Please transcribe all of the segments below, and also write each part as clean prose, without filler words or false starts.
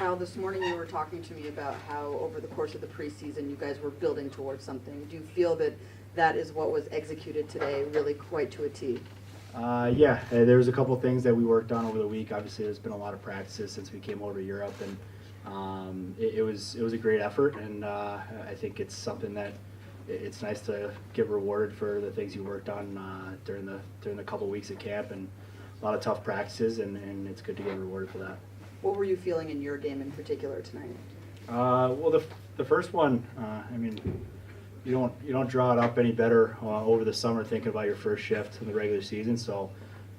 Kyle, this morning you were talking to me about how over the course of the preseason you guys were building towards something. Do you feel that that is what was executed today really quite to a T? Yeah, there was a couple of things that we worked on over the week. Obviously, there's been a lot of practices since we came over to Europe, and it was a great effort. And I think it's something that it's nice to get rewarded for the things you worked on during the couple of weeks at camp, and a lot of tough practices, and it's good to get rewarded for that. What were you feeling in your game in particular tonight? Well, the first one, I mean, you don't draw it up any better over the summer thinking about your first shift in the regular season. So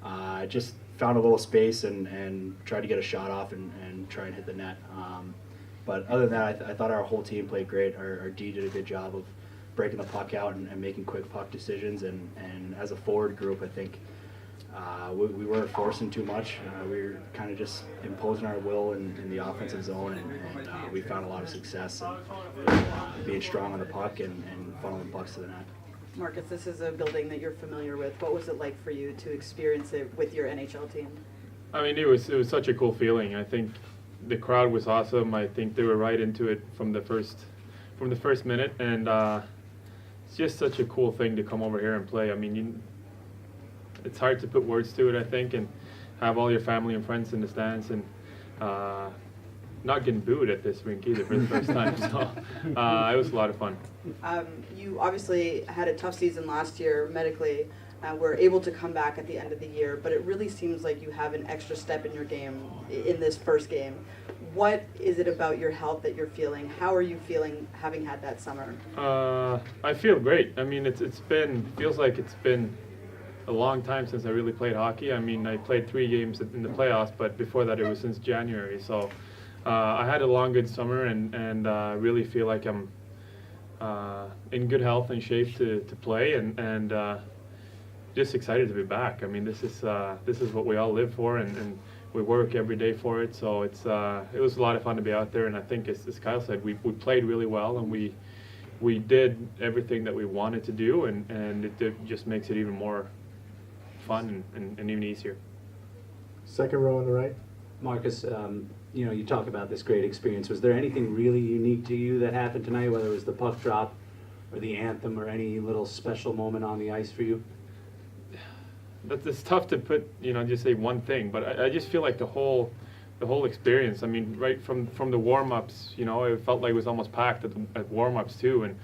I just found a little space and tried to get a shot off and try and hit the net. But other than that, I thought our whole team played great. Our D did a good job of breaking the puck out and making quick puck decisions. And as a forward group, I think we weren't forcing too much. We were kind of just imposing our will in the offensive zone, and we found a lot of success in being strong on the puck and funneling pucks to the net. Marcus, this is a building that you're familiar with. What was it like for you to experience it with your NHL team? I mean, it was such a cool feeling. I think the crowd was awesome. I think they were right into it from the first minute, and it's just such a cool thing to come over here and play. I mean, it's hard to put words to it, I think, and have all your family and friends in the stands, and not getting booed at this rink either for the first time. So it was a lot of fun. You obviously had a tough season last year medically. Were able to come back at the end of the year, but it really seems like you have an extra step in your game in this first game. What is it about your health that you're feeling? How are you feeling having had that summer? I feel great. I mean, feels like it's been a long time since I really played hockey. I mean, I played 3 games in the playoffs, but before that it was since January. So I had a long, good summer, and really feel like I'm in good health and shape to play, and just excited to be back. I mean, this is what we all live for, and we work every day for it. So it was a lot of fun to be out there, and I think as Kyle said, we played really well, and we did everything that we wanted to do, and it just makes it even more fun and even easier. Second row on the right. Marcus, you talk about this great experience. Was there anything really unique to you that happened tonight, whether it was the puck drop or the anthem or any little special moment on the ice for you? It's tough to put, just say one thing, but I just feel like the whole experience. I mean, right from the warm-ups, it felt like it was almost packed at warm-ups too, and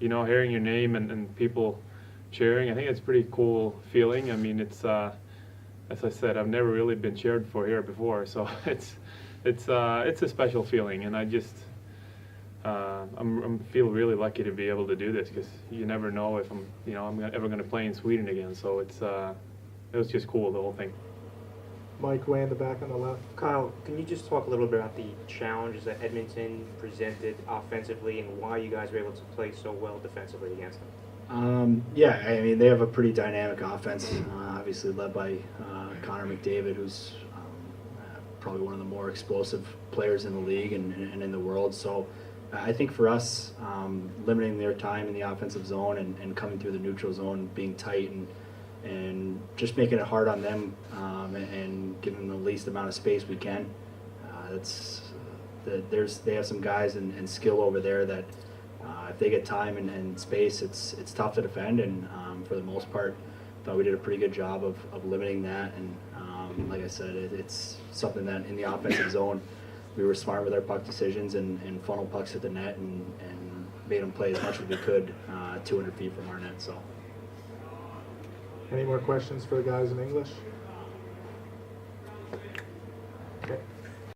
hearing your name and people cheering, I think it's a pretty cool feeling. I mean, it's as I said, I've never really been cheered for here before, so it's a special feeling, and I just I'm feel really lucky to be able to do this, because you never know if I'm ever going to play in Sweden again. So it was just cool, the whole thing. Mike, way in the back on the left. Kyle, can you just talk a little bit about the challenges that Edmonton presented offensively and why you guys were able to play so well defensively against them? Yeah, I mean, they have a pretty dynamic offense, obviously led by Connor McDavid, who's probably one of the more explosive players in the league and in the world. So I think for us, limiting their time in the offensive zone and coming through the neutral zone, being tight and just making it hard on them and giving them the least amount of space we can. They have some guys and skill over there that if they get time and space, it's tough to defend. And for the most part, I thought we did a pretty good job of limiting that. And like I said, it's something that in the offensive zone, we were smart with our puck decisions and funnel pucks at the net and made them play as much as we could 200 feet from our net. So. Any more questions for the guys in English?